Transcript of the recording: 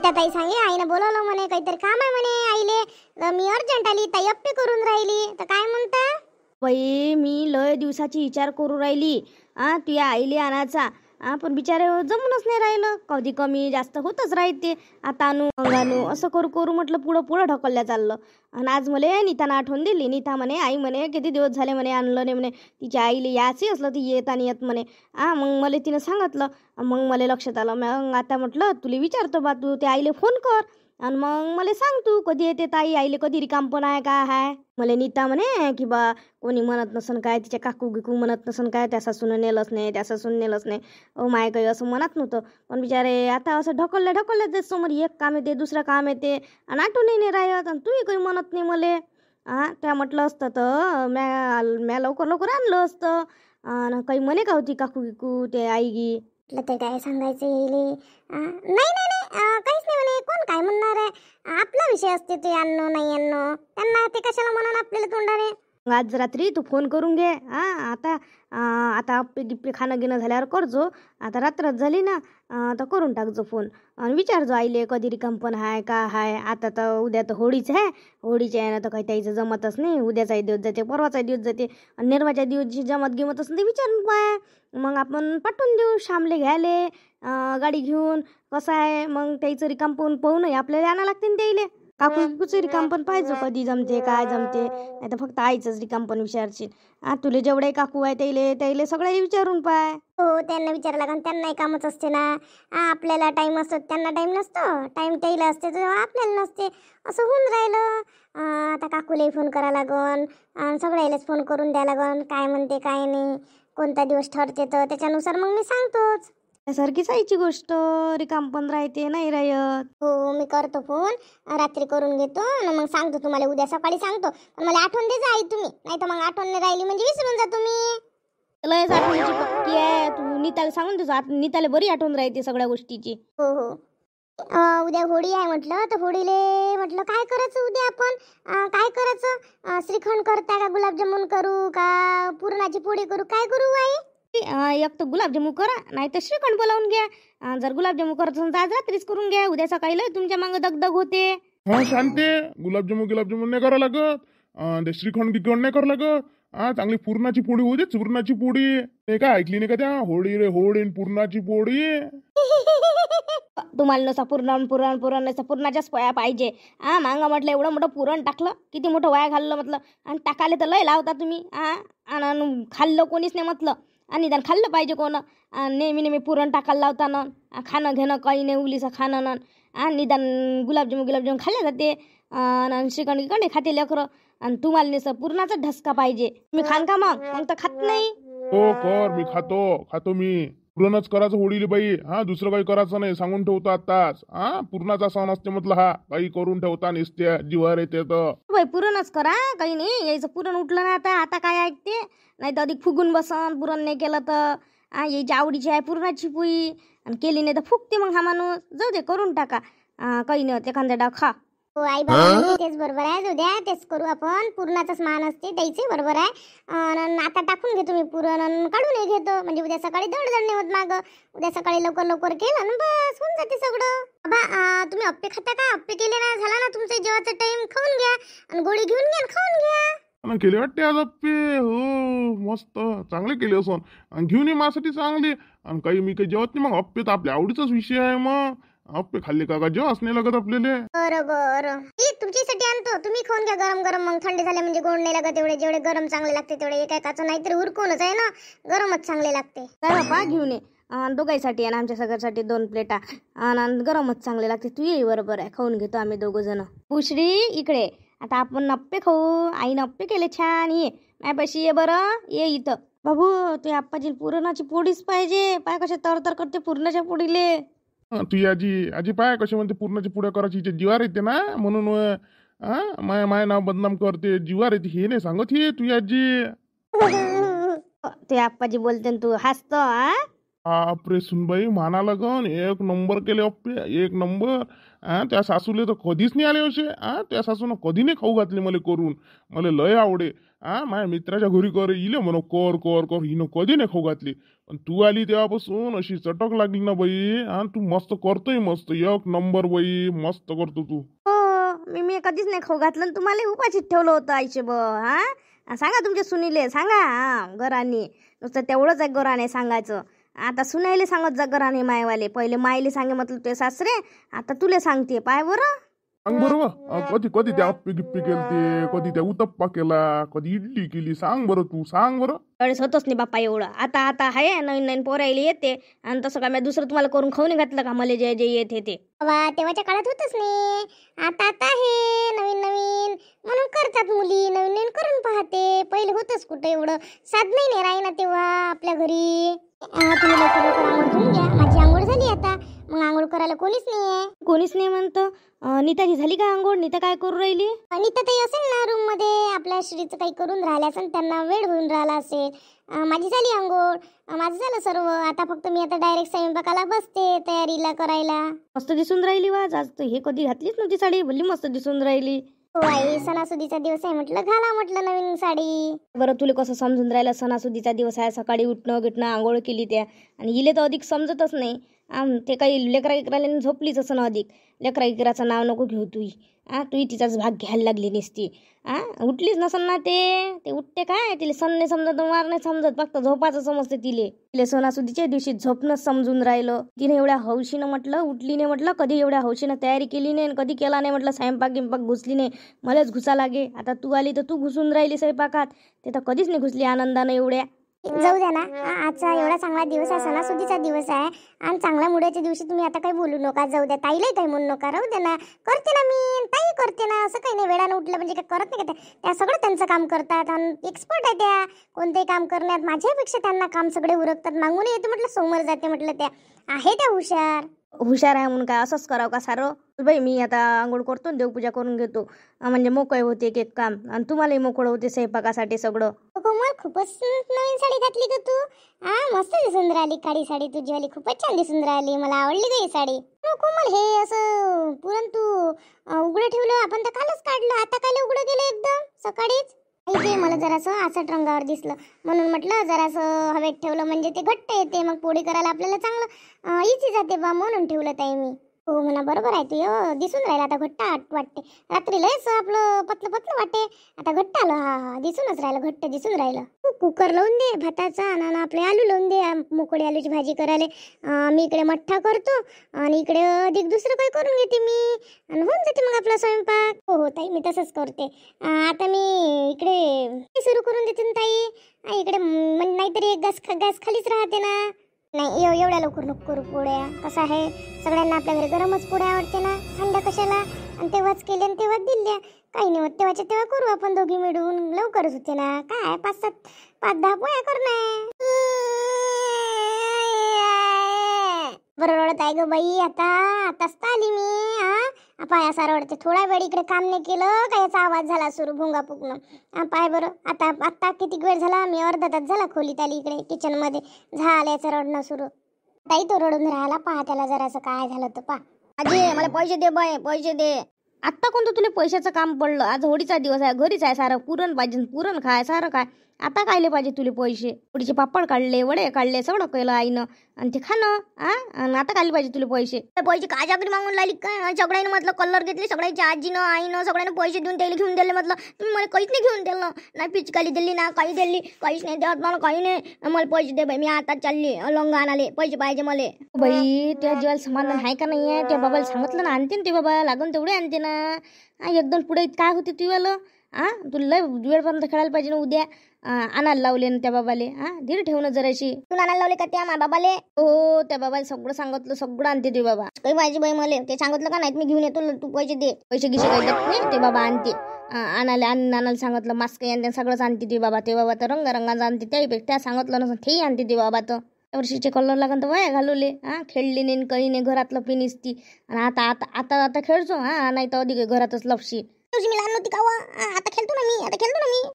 त्या ताई सांगे आईने बोलवलं म्हणे, काहीतरी काम आहे म्हणे आईले. तर मी अर्जंट आली, ताई अप्पे करून राहिली. तर काय म्हणता? बाई मी लय दिवसाची विचार करू राहिली तुया आईले आणायचा. पण बिचारे जमूनच नाही राहिलं. कधी कमी जास्त होतच राहते. आता आणू असं करू करू म्हटलं पुढं पुढं ढकलल्या चाललं. आणि आज मला नीतानं आठवण दिली. नीता म्हणे आई म्हणे किती दिवस झाले म्हणे आणलं नाही म्हणे. तिच्या आईले यायचं असलं ती येत आणि येत म्हणे. मग मला तिनं सांगितलं. मग मला लक्षात आलं. मग आता म्हटलं तुला विचारतो बा, तू त्या आईले फोन कर आणि मग मला सांग तू कधी येते ताई. आईले कधी रिकाम पण आहे काय आहे. मला नीता म्हणे की बा कोणी म्हणत नसन काय, तिच्या काकू गिकू म्हणत नसन काय, त्या सासून नेलंच नाही, त्या सासून नेलंच नाही. माय काही असं म्हणत नव्हतं. पण बिचारे आता असं ढकलल्या समोर एक काम येते दुसरं काम येते आणि आठवणही नाही राहत. आणि तूही काही म्हणत नाही मले. त्या म्हटलं असतं तर म्या लवकर लवकर आणलं असतं. आणि काही म्हणे का होती काकू गिकू ते आई गी. म्हटलं ते काय सांगायचं येईल. नाही नाही नाही, काहीच नाही म्हणे. कोण काय म्हणणार आहे, आपला विषय असते ते आणणं नाही आणणं. त्यांना ते कशाला म्हणून आपल्याला तोंडाने. आज रात्री तू फोन करून घे. आता आता अप्पे गिप्पे खाणं घेणं झाल्यावर करजो. आता रात्रच झाली ना, तर करून टाकजो फोन आणि विचारजो आईले कधी रिकाम पण आहे का आहे. आता तर उद्या तर होळीच आहे. होळीच्या आहे ना तर काही त्याचं जमतच नाही. उद्याचाही दिवस जाते, परवाचाही दिवस जाते आणि निर्वाच्या दिवशी जमत गिमत असं ते विचारून पाय. मग आपण पाठवून देऊ श्यामले घ्यायले गाडी घेऊन. कसं आहे मग त्याचं रिकाम पाहून आपल्याला आणावं लागते ना त्याईले. काकूच रिकाम पण पाहिजे कधी जमते काय जमते. नाही तर फक्त आईचंच रिकाम पण विचारशील. तुला जेवढे काकू आहे त्याले सगळे विचारून पाय. हो त्यांना विचारायला लागेल. त्यांनाही कामच असते ना. आपल्याला टाईम असतो, त्यांना टाईम नसतो. टाईम त्याला असते तर आपल्याला नसते. असं होऊन राहिलं. आता काकूलाही फोन करा लागन, सगळ्यालाच फोन करून द्या लागन. काय म्हणते काय नाही, कोणता दिवस ठरते तर त्याच्यानुसार मग मी सांगतोच. सारखीच आईची गोष्ट रिकाम पण राहते नाही राहत. हो मी करतो फोन, रात्री करून घेतो आणि मग सांगतो तुम्हाला. उद्या सकाळी सांगतो. पण मला आठवण दे जा आई तुम्ही, नाही तर मग आठवण नाही राहिली म्हणजे विसरून जा तुम्ही. लयच आठवणीची पक्की आहे तू. नीताला सांगून देतो. नीताला बरी आठवण राहते सगळ्या गोष्टीची. हो हो. उद्या होळी आहे म्हटलं, तर होळीले म्हटलं काय करायचं उद्या आपण. काय करायचं, श्रीखंड करता का गुलाबजामुन करू का पुरणाची पोळी करू, काय करू आई. एक तर गुलाबजामू करा नाही तर श्रीखंड बोलावून घ्या. जर गुलाबजामू करत असेल तर आज रात्रीच करून घ्या. उद्या सकाळी लय तुमच्या मागं दगदग होते. शांते गुलाबजामुन नाही करा लागत. ते श्रीखंड गिखंड नाही करा लागत. चांगली पुरणाची पोळी होऊ दे. पुरणाची पोळी ते काय ऐकली नाही का त्या होळी रे होळी पुरणाची पोळी. तुम्हाला नसा पुरण नसा पुरणाच्याच पोळ्या पाहिजे. मांगा म्हटलं एवढं मोठं पुरण टाकलं, किती मोठं वाया घाललं म्हटलं. आणि टाकाले तर लय लावता तुम्ही. आणि खाल्लं कोणीच नाही म्हटलं. आणि निदान खाल्लं पाहिजे कोण. नेहमी पुरण टाकायला लावताना खाणं घेणं काही नाही उलीचं खाणं ना. निदान गुलाबजामुन खाल्ले जाते. आणि श्रीखंड गिखंड खाते लेकरं. आणि तुम्हाला नसं पुरणाचा ढसका पाहिजे. तुम्ही खान का मग तर खात नाही. हो कर, मी खातो मी. पुरणच करायचं होळीले बाई. दुसरं काही करायचं नाही, सांगून ठेवतो आताच. पुरणाचा सण असते म्हटलं. काही करून ठेवता निसत्या जीवावर येते तर. बाई पुरणच करा, काही नाही यायचं. पुरण उठलं ना आता काय ऐकते. नाही तर अधिक फुगून बसन पुरण नाही केलं तर. यायची आवडीची आहे पुरणाची पोळी आणि केली नाही तर फुगते मग हा माणूस. जाऊ दे करून टाका. काही नाही होते एखाद्या डाव खा. हो आई बाबा तेच बरोबर आहे. जाऊ द्या तेच करू आपण. पुरणाचाच मान असते द्यायचे बरोबर आहे. आता टाकून घेतो मी पुरण आणि काढून घेतो म्हणजे उद्या सकाळी दड नाही होत माग. उद्या सकाळी लवकर केलं ना बस होऊन जाते सगळं. बाबा तुम्ही अप्पे खाता का. अप्पे केले ना झाला ना तुमचा जेवायचा टाइम. खाऊन घ्या आणि गोळी घेऊन घ्या आणि खाऊन घ्या. केले वाटते आज अप्पे. हो मस्त चांगले केले असून घेऊन ये माझ्यासाठी चांगले. आणि काही मी काही जेवत नाही मग. अप्पे तर आपल्या आवडीचाच विषय आहे. मग अप्पे खाल्ले का जेवच नाही लागत आपल्याला. बरं तुमच्यासाठी आणतो, तुम्ही खाऊन घ्या गरम गरम. मग थंडी झाले म्हणजे गोड नाही लागत. एवढे जेवढे गरम चांगले लागते तेवढे एकाचं नाहीतरी उरकूनच आहे ना. गरमच चांगले लागते. बापा घेऊन ये. दोघांसाठी आणि आमच्या सगळ्यासाठी 2 प्लेटा. आणि गरमच चांगले लागते. तू ये बरोबर आहे. खाऊन घेतो आम्ही 2 जण. पुश्री इकडे. आता आपण अप्पे खाऊ. आईनं अप्पे केले छान. ये माझ्यापाशी ये बरं. ये इथं. बाबू ते आप्पाजी पुरणाची पोळीच पाहिजे. पाय कशा तर करते पुरणाच्या पोळीले. तुझी आजी पाय कशी म्हणते पुरणाची पुड्या करायची जीवार येते ना. म्हणून माय नाव बदनाम करते. जीवार येते हे नाही सांगत. हे तुझी आजी. ते आप्पाजी बोलते तू हसतो. बापरे सुनबाई माना लागन एक नंबर केले अप्पे एक नंबर. त्या सासूले तर कधीच नाही आले असे. त्या सासून कधी नाही खाऊ घातले मला करून. मला लय आवडे. माझ्या मित्राच्या घरी कर इले म्हणून कर कर कर हिनं कधी नाही खाऊ घातली. पण तू आली तेव्हापासून अशी चटक लागली ना बाई. तू मस्त करतोय मस्त एक नंबर बाई मस्त करतो तू. हो मी कधीच नाही खाऊ घातलं आणि तुम्हाला उपाशीत ठेवलं होतं आईचे सांगा तुमच्या सुनीले सांगा घराने नुसतं तेवढंच आहे घराने सांगायचं. आता सुनायले सांगत जा घराने मायवाले. पहिले मायले सांगे म्हटलं ते सासरे आता तुले सांगते पाय बरं. सांग बरोबर कधी कधी त्या अप्पे गिप्पे केलते कधी त्या उत्तप्पा केला कधी इडली केली सांग बरं तू सांग बरं. त्यावेळेस होतच नाही बाप्पा एवढं. आता आता आहे नवीन नवीन पोरायला येते आणि तसं काय मी दुसरं तुम्हाला करून खाऊ नाही घातलं का मला जे जे येते ते. बाबा तेव्हाच्या काळात होतच नाही. आता आता हे नवीन नवीन म्हणून करतात मुली नवीन नवीन करून पाहते. पहिले होतच कुठं एवढं साधनही नाही राही ना तेव्हा आपल्या घरी. तुम्ही लवकर लवकर आंघोळ करून घ्या. माझी आंघोळ झाली आता. मग आंघोळ करायला कोणीच नाही आहे. कोणीच नाही म्हणतं. नीताची झाली का आंघोळ? नीता काय करू राहिली? नीता ताई असेल ना रूम मध्ये आपल्या श्रीचं काही करून राहिलं असेल त्यांना वेळ होऊन राहिला असेल. माझी झाली आंघोळ. माझं झालं सर्व. आता फक्त मी आता डायरेक्ट स्वयंपाकाला बसते तयारीला करायला. मस्त दिसून राहिली वाज. आज तर हे कधी घातलीच नव्हती साडी भली मस्त दिसून राहिली. हो आई सणासुदीचा दिवस आहे म्हटलं घाला म्हटलं नवीन साडी. बरं तुला कसं समजून राहिलं सणासुदीचा दिवस आहे सकाळी उठणं गिटणं आंघोळ केली त्या आणि हिले तर अधिक समजतच नाही. ते काही लेकरा इकराला झोपलीच असं ना अधिक. लेकरा इकराचं नाव नको घेऊ तूही तिचाच भाग घ्यायला लागली नसती. उठलीच नसन ना ते उठते काय तिला सण नाही समजत वार नाही समजत फक्त झोपाचं समजते तिले सणासुदीच्या दिवशी झोपणंच समजून राहिलं. तिने एवढ्या हौशीनं म्हटलं उठली नाही म्हटलं कधी एवढ्या हौशीनं तयारी केली नाही कधी केला नाही म्हटलं स्वयंपाक गिंपाक घुसली नाही. मलाच घुसा लागे. आता तू आली तर तू घुसून राहिली स्वयंपाकात. ते तर कधीच नाही घुसली आनंदानं एवढ्या. जाऊ द्या ना. आजचा एवढा चांगला दिवस आहे सणासुदीचा दिवस आहे आणि चांगल्या मुडाच्या दिवशी तुम्ही आता काही बोलू नका. जाऊ द्या ताईलाही काही म्हणू नका. राहू द्या ना. करते ना मी ताई करते ना. असं काही नाही वेळानं उठलं म्हणजे काय करत नाही का त्या सगळं त्यांचं काम करतात आणि एक्सपर्ट आहे त्या कोणतेही काम करण्यात. माझ्यापेक्षा त्यांना काम सगळे उरकतात. मागून येते म्हटलं समोर जाते म्हटलं त्या आहे त्या हुशार आहे म्हणून काय असंच करावं का सारं. बाई मी आता आंघोळ करतो देवपूजा करून घेतो म्हणजे मोकळे होते एक काम आणि तुम्हालाही मोकळं होते स्वयंपाकासाठी सगळं. कोमल खूपच नवीन साडी घातली का तू. मस्त दिसून राहिली काळी साडी तुझी वाली खूपच छान दिसून राहिली. मला आवडली का ही साडी. कोमल हे असं पुरण तू उघडं ठेवलं आपण तर कालच काढलं आता काय उघडं गेलं एकदम सकाळीच. ते मला जरासं आसट रंगावर दिसलं म्हणून म्हटलं जरासं हवेत ठेवलं म्हणजे ते घट्ट येते मग पोळी करायला आपल्याला चांगलं इझी जाते बा म्हणून ठेवलं ताई मी. हो म्हणा बरोबर आहे तू दिसून राहिलं आता घट्ट वाटते. रात्री लयच आपलं पतलं पतलं वाटते आता घट्ट आलं. हा दिसूनच राहिलं घट्ट दिसून राहिलं. तू कुकर लावून दे भाताचा आणि आपले आलू लावून दे मोकळी आलूची भाजी करायला. मी इकडे मठ्ठा करतो आणि इकडे अधिक दुसरं काही करून घेते मी आणि होऊन जाते मग आपला स्वयंपाक. हो ताई मी तसंच करते. आता मी इकडे सुरू करून देते ना ताई. इकडे म्हणजे नाहीतरी एक गॅस खालीच राहते ना. नाही एवढ्या लवकर नको करू पोळ्या. कसं आहे सगळ्यांना आपल्या घरी गरमच पोळ्या आवडते ना थंड कशाला. आणि तेव्हाच केल्या आणि तेव्हाच दिल्या काही नाही होत. तेव्हाच्या तेव्हा करू आपण दोघी मिळून लवकरच होते ना. काय 5-10 पोळ्या करणं. बरं रडत आहे ग बाई. आताच आली मी. पाय असा रडते. थोडा वेळ इकडे काम नाही केलं का याचा आवाज झाला सुरू भुंगा फुकणं. पाय बरं आता किती वेळ झाला. मी अर्धा तास झाला खोलीत आली इकडे किचन मध्ये झालं याचं रडणं सुरू. ताई तो रडून राहिला पहा त्याला जरासं काय झालं तर पहा. आजी मला पैसे दे बाय पैसे दे. आत्ता कोणतं तुला पैशाचं काम पडलं. आज होळीचा दिवस आहे घरीच आहे सारं पुरण पाहिजे पुरण खाय सारं काय. आता कायले पाहिजे तुले पैसे. होळीचे पापड काढले वडे काढले सगळं केलं आईनं आणि ते खाणं. आणि आता कायले पाहिजे तुले पैसे. पैसे काय जागरी मागून लागली काय. सगळ्यांनी म्हटलं कलर घेतले सगळ्याच्या आजीनं आईनं सगळ्यांना पैसे देऊन त्याला घेऊन दिले. म्हटलं तुम्ही मला काहीच नाही घेऊन दिलं. नाही पिचकाली दिली ना काही दिली काहीच नाही देत मला काही नाही. मला पैसे दे बाई मी आता चालली लंग आणाले पैसे पाहिजे मला. बाई त्या जीवाला समाधान आहे का नाही आहे. त्या बाबाला सांगितलं ना आणते ते बाबा लागून तेवढे आणते ना. एकदम पुढे काय होते तुला. तुला लय वेळपर्यंत खेळायला पाहिजे ना उद्या. आणायला लावले ना त्या बाबाले. धीर ठेवणं जराशी. तू आणायला लावले का त्या बाबाले. हो त्या बाबाला सगळं सांगितलं सगळं आणते ते बाबा. काही पाहिजे बाई मला ते सांगितलं का नाही मी घेऊन येतो तू पैसे दे. पैसे गिसे काही देत नाही ते बाबा आणते. आणायला सांगितलं मास्क आणते सगळंच आणते ते बाबा. ते बाबा तर रंगारंगाचं आणते त्यापेक्षा सांगितलं नसं तेही आणते ते बाबा. तर वर्षीचे कलर लागन तर वया घालवले. खेळली नाही काही नाही घरातलं पिनिसती. आणि आता खेळचो. नाही तर अधिक घरातच लपशी. तुझी मी लहान नव्हती का आता खेळतो ना मी